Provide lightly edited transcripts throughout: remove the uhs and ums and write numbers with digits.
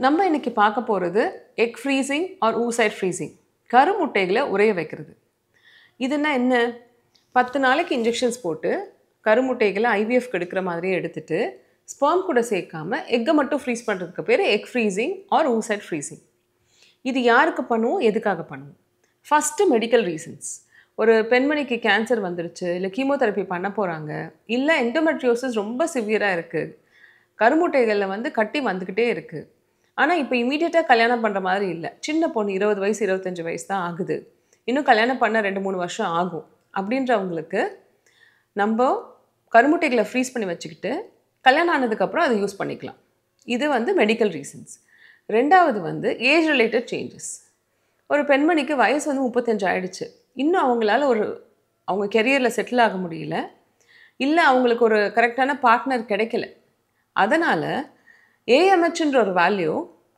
நம்ம இன்னைக்கு பார்க்க போகிறது egg freezing or oocyte freezing, கருமுட்டைகளை உறைய வைக்கிறது. இதுனா என்ன? 10 நாளைக்கு இன்ஜெக்ஷன்ஸ் போட்டு கருமுட்டைகளை ஐவிஎஃப் எடுக்கிற மாதிரியே எடுத்துட்டு ஸ்பெர்ம் கூட சேர்க்காம எக்கை மட்டும் ஃப்ரீஸ் பண்ணுறதுக்கு பேர் egg freezing or oocyte freezing. இது யாருக்கு பண்ணுவோம், எதுக்காக பண்ணுவோம்? First medical reasons. ஒரு பெண்மணிக்கு கேன்சர் வந்துடுச்சு, இல்லை கீமோதெரப்பி பண்ண போகிறாங்க, இல்லை எண்டோமெட்ரியோசிஸ் ரொம்ப சிவியராக இருக்குது, கருமுட்டைகளில் கட்டி வந்துக்கிட்டே இருக்குது. ஆனால் இப்போ இமீடியட்டாக கல்யாணம் பண்ணுற மாதிரி இல்லை. சின்ன பொண்ணு 20 வயசு 25 வயசு தான் ஆகுது, இன்னும் கல்யாணம் பண்ண 2-3 வருஷம் ஆகும் அப்படின்றவங்களுக்கு நம்ம கருமுட்டைகளை ஃப்ரீஸ் பண்ணி வச்சுக்கிட்டு கல்யாணம் ஆனதுக்கப்புறம் அதை யூஸ் பண்ணிக்கலாம். இது மெடிக்கல் ரீசன்ஸ். ரெண்டாவது ஏஜ் ரிலேட்டட் சேஞ்சஸ். ஒரு பெண்மணிக்கு வயசு 35 ஆகிடுச்சு, இன்னும் அவங்களால அவங்க கெரியரில் செட்டில் ஆக முடியல, இல்லை அவங்களுக்கு ஒரு கரெக்டான பார்ட்னர் கிடைக்கல. அதனால் ஏஎம்ஹெச்ன்ற ஒரு வேல்யூ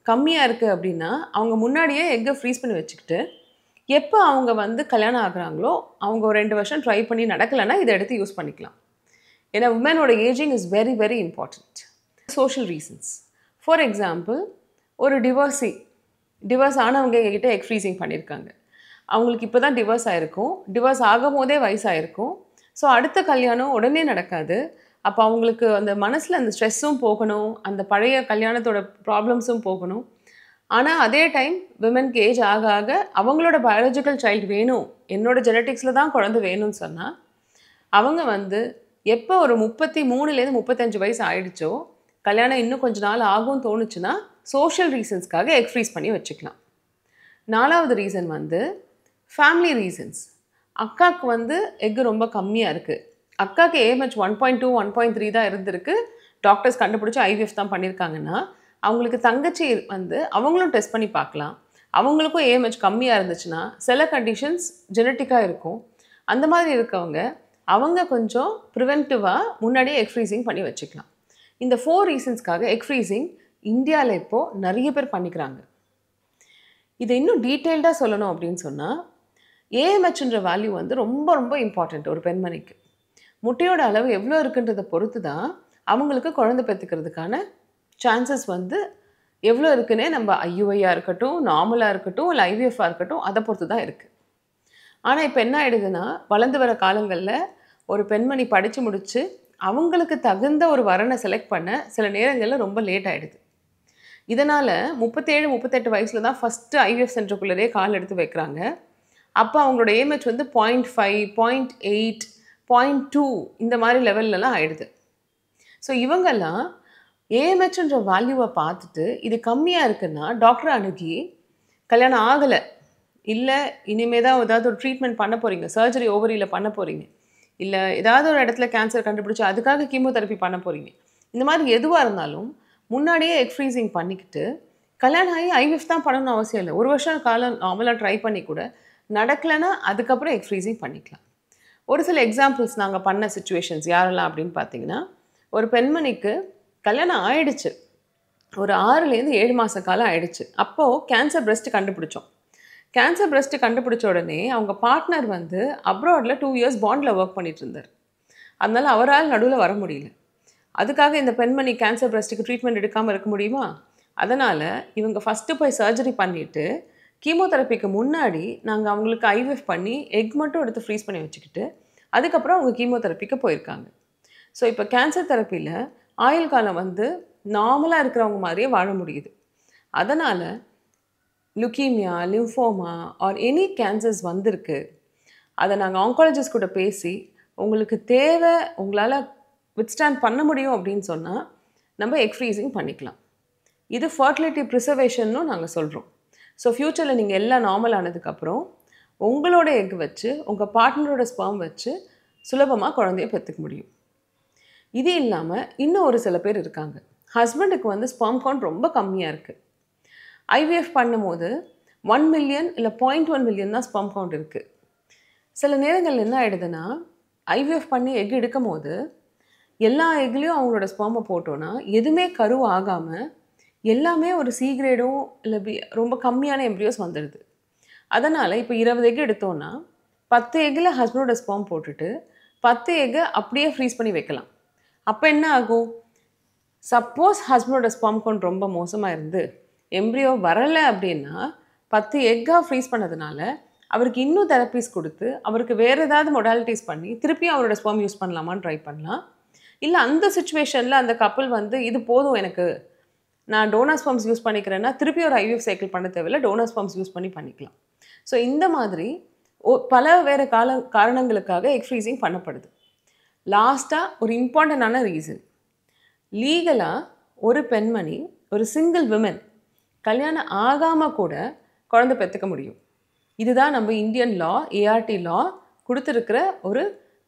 கம்மியாக இருக்குது அப்படின்னா அவங்க முன்னாடியே எக்கை ஃப்ரீஸ் பண்ணி வச்சுக்கிட்டு எப்போ அவங்க கல்யாணம் ஆகுறாங்களோ அவங்க ஒரு 2 வருஷம் ட்ரை பண்ணி நடக்கலைன்னா இதை எடுத்து யூஸ் பண்ணிக்கலாம். ஏன்னா உமனோட ageing is very very important. Social reasons. For example, ஒரு டிவோர்ஸ் ஆனவங்க எங்ககிட்ட எக் ஃப்ரீசிங் பண்ணியிருக்காங்க. அவங்களுக்கு இப்போ தான் டிவோர்ஸ் ஆகிருக்கும், டிவோர்ஸ் ஆகும் போதே வயசாகிருக்கும். ஸோ அடுத்த கல்யாணம் உடனே நடக்காது. அப்போ அவங்களுக்கு அந்த மனசில் அந்த ஸ்ட்ரெஸ்ஸும் போகணும், அந்த பழைய கல்யாணத்தோட ப்ராப்ளம்ஸும் போகணும். ஆனால் அதே டைம் விமனுக்கு ஏஜ் ஆக ஆக அவங்களோட பயாலஜிக்கல் சைல்டு வேணும், என்னோட ஜெனட்டிக்ஸில் தான் குழந்தை வேணும்னு சொன்னால் அவங்க எப்போ ஒரு 33லேருந்து 35 வயசு ஆகிடுச்சோ, கல்யாணம் இன்னும் கொஞ்ச நாள் ஆகும்னு தோணுச்சுன்னா சோஷியல் ரீசன்ஸ்க்காக எக் ஃப்ரீஸ் பண்ணி வச்சுக்கலாம். 4வது ரீசன் ஃபேமிலி ரீசன்ஸ். அக்காவுக்கு எக்கு ரொம்ப கம்மியாக இருக்குது, அக்காவுக்கு ஏஎம்ஹெச் 1.2 1.3 தான் இருந்திருக்கு, டாக்டர்ஸ் கண்டுபிடிச்சி ஐவிஎஃப் தான் பண்ணியிருக்காங்கன்னா அவங்களுக்கு தங்கச்சி அவங்களும் டெஸ்ட் பண்ணி பார்க்கலாம். அவங்களுக்கும் ஏஎம்ஹெச் கம்மியாக இருந்துச்சுன்னா சில கண்டிஷன்ஸ் ஜெனட்டிக்காக இருக்கும். அந்த மாதிரி இருக்கவங்க அவங்க கொஞ்சம் ப்ரிவென்டிவாக முன்னாடியே எக் ஃப்ரீசிங் பண்ணி வச்சுக்கலாம். இந்த 4 ரீசன்ஸ்க்காக எக் ஃப்ரீசிங் இந்தியாவில் இப்போது நிறைய பேர் பண்ணிக்கிறாங்க. இதை இன்னும் டீட்டெயில்டாக சொல்லணும் அப்படின்னு சொன்னால் ஏஎம்ஹெச்ன்ற வேல்யூ ரொம்ப ரொம்ப இம்பார்ட்டண்ட். ஒரு பெண்மணிக்கு முட்டையோட அளவு எவ்வளோ இருக்குன்றதை பொறுத்து தான் அவங்களுக்கு குழந்தை பெற்றுக்கிறதுக்கான சான்சஸ் எவ்வளோ இருக்குன்னே நம்ம ஐயுஐயாக இருக்கட்டும், நார்மலாக இருக்கட்டும், இல்லை ஐவிஎஃபாக இருக்கட்டும், அதை பொறுத்து தான் இருக்குது. ஆனால் இப்போ என்ன ஆகிடுதுன்னா, வளர்ந்து வர காலங்களில் ஒரு பெண்மணி படித்து முடித்து அவங்களுக்கு தகுந்த ஒரு வரனை செலக்ட் பண்ண சில நேரங்களில் ரொம்ப லேட் ஆகிடுது. இதனால் 37-38 வயசில் தான் ஃபஸ்ட்டு ஐவிஎஃப் சென்டருக்குள்ளே கால் எடுத்து வைக்கிறாங்க. அப்போ அவங்களோட ஏஎம்ஹெச் 0.5, 0.8, 0.2 இந்த மாதிரி லெவல்லலாம் ஆகிடுது. ஸோ இவங்கெல்லாம் ஏஎம்ஹெச்ன்ற வேல்யூவை பார்த்துட்டு இது கம்மியாக இருக்குன்னா டாக்டரை அணுகி கல்யாணம் ஆகலை, இல்லை இனிமேல் தான் ஏதாவது ஒரு ட்ரீட்மெண்ட் பண்ண போகிறீங்க, சர்ஜரி ஓவரியில் பண்ண போகிறீங்க, இல்லை ஏதாவது ஒரு இடத்துல கேன்சர் கண்டுபிடிச்சி அதுக்காக கீமோதெரப்பி பண்ண போகிறீங்க, இந்த மாதிரி எதுவாக இருந்தாலும் முன்னாடியே எக் ஃப்ரீசிங் பண்ணிக்கிட்டு கல்யாணம் ஆகி ஐவிஎஃப் தான் பண்ணணும்னு அவசியம் இல்லை. 1 வருஷம் காலம் நார்மலாக ட்ரை பண்ணி கூட நடக்கலைன்னா அதுக்கப்புறம் எக் ஃப்ரீசிங் பண்ணிக்கலாம். ஒரு சில எக்ஸாம்பிள்ஸ் நாங்கள் பண்ண சிச்சுவேஷன்ஸ் யாரெல்லாம் அப்படின்னு பார்த்தீங்கன்னா, ஒரு பெண்மணிக்கு கல்யாணம் ஆயிடுச்சு, ஒரு 6லேருந்து 7 மாத காலம் ஆயிடுச்சு. அப்போது கேன்சர் பிரெஸ்ட் கண்டுபிடிச்சோம். கேன்சர் பிரெஸ்ட் கண்டுபிடிச்ச உடனே அவங்க பார்ட்னர் அப்ராடில் 2 இயர்ஸ் பாண்டில் ஒர்க் பண்ணிட்டு இருந்தார். அதனால் அவரால் நடுவில் வர முடியல. அதுக்காக இந்த பெண்மணி கேன்சர் பிரெஸ்ட்டுக்கு ட்ரீட்மெண்ட் எடுக்காமல் இருக்க முடியுமா? அதனால் இவங்க ஃபஸ்ட்டு போய் சர்ஜரி பண்ணிவிட்டு கீமோதெரப்பிக்கு முன்னாடி நாங்கள் அவங்களுக்கு ஐவிஎஃப் பண்ணி எக் மட்டும் எடுத்து ஃப்ரீஸ் பண்ணி வச்சுக்கிட்டு அதுக்கப்புறம் அவங்க கீமோதெரப்பிக்கு போயிருக்காங்க. ஸோ இப்போ கேன்சர் தெரப்பியில் ஆயுள் காலம் நார்மலாக இருக்கிறவங்க மாதிரியே வாழ முடியுது. அதனால் leukaemia, lymphoma or any cancers வந்திருக்கு, அதை நாங்கள் ஆங்காலஜிஸ்ட் கூட பேசி உங்களுக்கு தேவை, உங்களால் வித்ஸ்டாண்ட் பண்ண முடியும் அப்படின்னு சொன்னால் நம்ம எக் ஃப்ரீசிங் பண்ணிக்கலாம். இது ஃபர்டிலிட்டி ப்ரிசர்வேஷன்னு நாங்கள் சொல்கிறோம். ஸோ ஃப்யூச்சரில் நீங்கள் எல்லாம் நார்மல் ஆனதுக்கப்புறம் உங்களோட எக் வச்சு உங்கள் பார்ட்னரோட ஸ்பெர்ம் வச்சு சுலபமாக குழந்தைய பெற்றுக்க முடியும். இது இல்லாமல் இன்னும் ஒரு சில பேர் இருக்காங்க, ஹஸ்பண்டுக்கு ஸ்பெர்ம் கவுண்ட் ரொம்ப கம்மியாக இருக்குது. ஐவிஎஃப் பண்ணும்போது 1 மில்லியன் இல்லை 0.1 மில்லியன் தான் ஸ்பெர்ம் கவுண்ட் இருக்குது. சில நேரங்கள் என்ன ஆகிடுதுன்னா, ஐவிஎஃப் பண்ணி எக் எடுக்கும் போது எல்லா எக்லேயும் அவங்களோட ஸ்பெர்மை போட்டோன்னா எதுவுமே கரு ஆகாமல் எல்லாமே ஒரு சி கிரேடும் இல்லை ரொம்ப கம்மியான எம்ப்ரியோஸ் வந்துடுது. அதனால் இப்போ 20 எக் எடுத்தோன்னா 10 எக்கில் ஹஸ்பண்டோட ஸ்பெர்ம் போட்டுட்டு 10 எக்கை அப்படியே ஃப்ரீஸ் பண்ணி வைக்கலாம். அப்போ என்ன ஆகும்? சப்போஸ் ஹஸ்பண்டோட ஸ்பெர்ம் கவுண்ட் ரொம்ப மோசமாக இருந்து எம்ப்ரியோ வரலை அப்படின்னா 10 எக்காக ஃப்ரீஸ் பண்ணதுனால அவருக்கு இன்னும் தெரப்பீஸ் கொடுத்து அவருக்கு வேறு ஏதாவது மொடாலிட்டிஸ் பண்ணி திருப்பியும் அவரோட ஸ்பெர்ம் யூஸ் பண்ணலாமான்னு ட்ரை பண்ணலாம். இல்லை அந்த சுச்சுவேஷனில் அந்த கப்பல் வந்து இது போதும் எனக்கு, நான் டோனர் ஸ்பெர்ம்ஸ் யூஸ் பண்ணிக்கிறேன்னா திருப்பி ஒரு ஐவிஎஃப் சைக்கிள் பண்ண தேவையில்லை, டோனர் ஸ்பெர்ம்ஸ் யூஸ் பண்ணிக்கலாம். ஸோ இந்த மாதிரி பல வேறு காரணங்களுக்காக எக் ஃப்ரீசிங் பண்ணப்படுது. லாஸ்ட்டாக ஒரு இம்பார்ட்டண்டான ரீசன், லீகலாக ஒரு பெண்மணி ஒரு சிங்கிள் விமன் கல்யாணம் ஆகாமல் கூட குழந்தை பெற்றுக்க முடியும். இதுதான் நம்ம இந்தியன் லா, ஏஆர்டி லா கொடுத்துருக்கிற ஒரு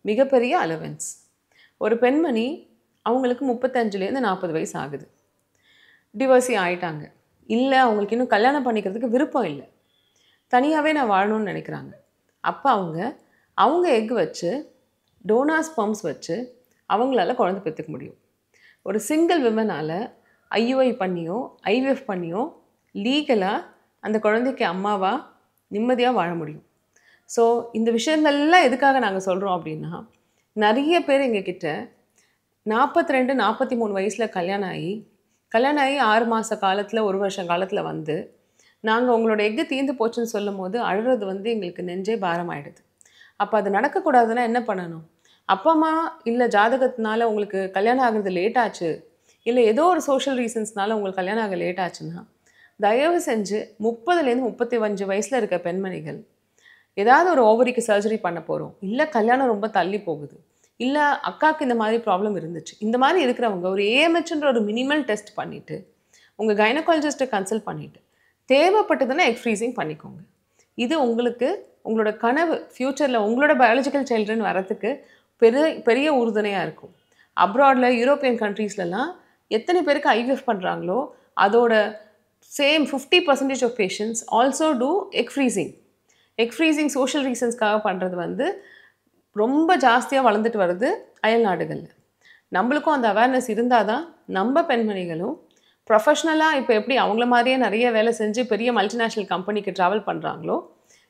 மிகப்பெரிய அலவன்ஸ். ஒரு பெண்மணி அவங்களுக்கு 35லேருந்து 40 வயசு ஆகுது, டிவோர்ஸி ஆகிட்டாங்க, இல்லை அவங்களுக்கு இன்னும் கல்யாணம் பண்ணிக்கிறதுக்கு விருப்பம் இல்லை, தனியாகவே நான் வாழணும்னு நினைக்கிறாங்க. அப்போ அவங்க எக் வச்சு டோனார் ஸ்பெர்ம்ஸ் வச்சு அவங்களால குழந்தை பெற்றுக்க முடியும். ஒரு சிங்கிள் விமனால் ஐயுஐ பண்ணியோ ஐவிஎஃப் பண்ணியோ லீகலாக அந்த குழந்தைக்கு அம்மாவாக நிம்மதியாக வாழ முடியும். ஸோ இந்த விஷயங்கள்லாம் எதுக்காக நாங்கள் சொல்கிறோம் அப்படின்னா, நிறைய பேர் எங்ககிட்ட 42, 43 வயசில் கல்யாணம் ஆகி 6 மாத காலத்தில் 1 வருஷம் காலத்தில் வந்து நாங்கள் உங்களோட எக்கு தீர்ந்து போச்சுன்னு சொல்லும் போது அழுறது வந்து எங்களுக்கு நெஞ்சே பாரமாயிடுது. அப்போ அது நடக்கக்கூடாதுன்னா என்ன பண்ணணும்? அப்பா அம்மா இல்லை ஜாதகத்தினால உங்களுக்கு கல்யாணம் ஆகிறது லேட் ஆச்சு, இல்லை ஏதோ ஒரு சோஷியல் ரீசன்ஸ்னால உங்களுக்கு கல்யாணம் ஆக லேட் ஆச்சுன்னா தயவு செஞ்சு 30லேருந்து 35 வயசில் இருக்க பெண்மணிகள் ஏதாவது ஒரு ஓவரிக்கு சர்ஜரி பண்ண போகிறோம், இல்லை கல்யாணம் ரொம்ப தள்ளி போகுது, இல்லை அக்காவுக்கு இந்த மாதிரி ப்ராப்ளம் இருந்துச்சு, இந்த மாதிரி இருக்கிறவங்க ஒரு ஏஎம்ஹெச்ன்ற ஒரு மினிமல் டெஸ்ட் பண்ணிவிட்டு உங்கள் கைனகாலஜிஸ்ட்டை கன்சல்ட் பண்ணிவிட்டு தேவைப்பட்டதுன்னா எக் ஃப்ரீசிங் பண்ணிக்கோங்க. இது உங்களுக்கு உங்களோட கனவு ஃப்யூச்சரில் உங்களோட பயாலஜிக்கல் சைல்டுன்னு வரத்துக்கு பெரிய உறுதுணையாக இருக்கும். அப்ராடில் யூரோப்பியன் கண்ட்ரீஸ்லலாம் எத்தனை பேருக்கு ஐவிஎஃப் பண்ணுறாங்களோ அதோட same 50% of patients also do egg freezing. Egg freezing social ரீசன்ஸ்க்காக பண்ணுறது வந்து ரொம்ப ஜாஸ்தியாக வளர்ந்துட்டு வருது அயல் நாடுகளில். நம்மளுக்கும் அந்த அவேர்னஸ் இருந்தால் தான் நம்ம பெண்மணிகளும் ப்ரொஃபஷ்னலாக இப்போ எப்படி அவங்கள மாதிரியே நிறைய வேலை செஞ்சு பெரிய மல்டிநேஷ்னல் கம்பெனிக்கு ட்ராவல் பண்ணுறாங்களோ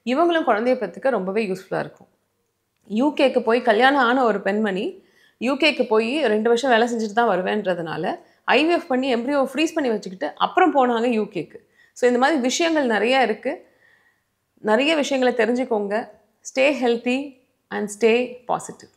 இவங்களும் குழந்தைய பற்றிக்க ரொம்பவே யூஸ்ஃபுல்லாக இருக்கும். யூகேக்கு போய் கல்யாணம் ஆன ஒரு பெண்மணி யூகேக்கு போய் 2 வருஷம் வேலை செஞ்சுட்டு தான் வருவேன்றதுனால ஐவிஎஃப் பண்ணி எம்ப்ரியோ ஃப்ரீஸ் பண்ணி வச்சுக்கிட்டு அப்புறம் போனாங்க யூகேக்கு. ஸோ இந்த மாதிரி விஷயங்கள் நிறையா இருக்குது. நிறைய விஷயங்களை தெரிஞ்சுக்கோங்க. Stay healthy and stay positive.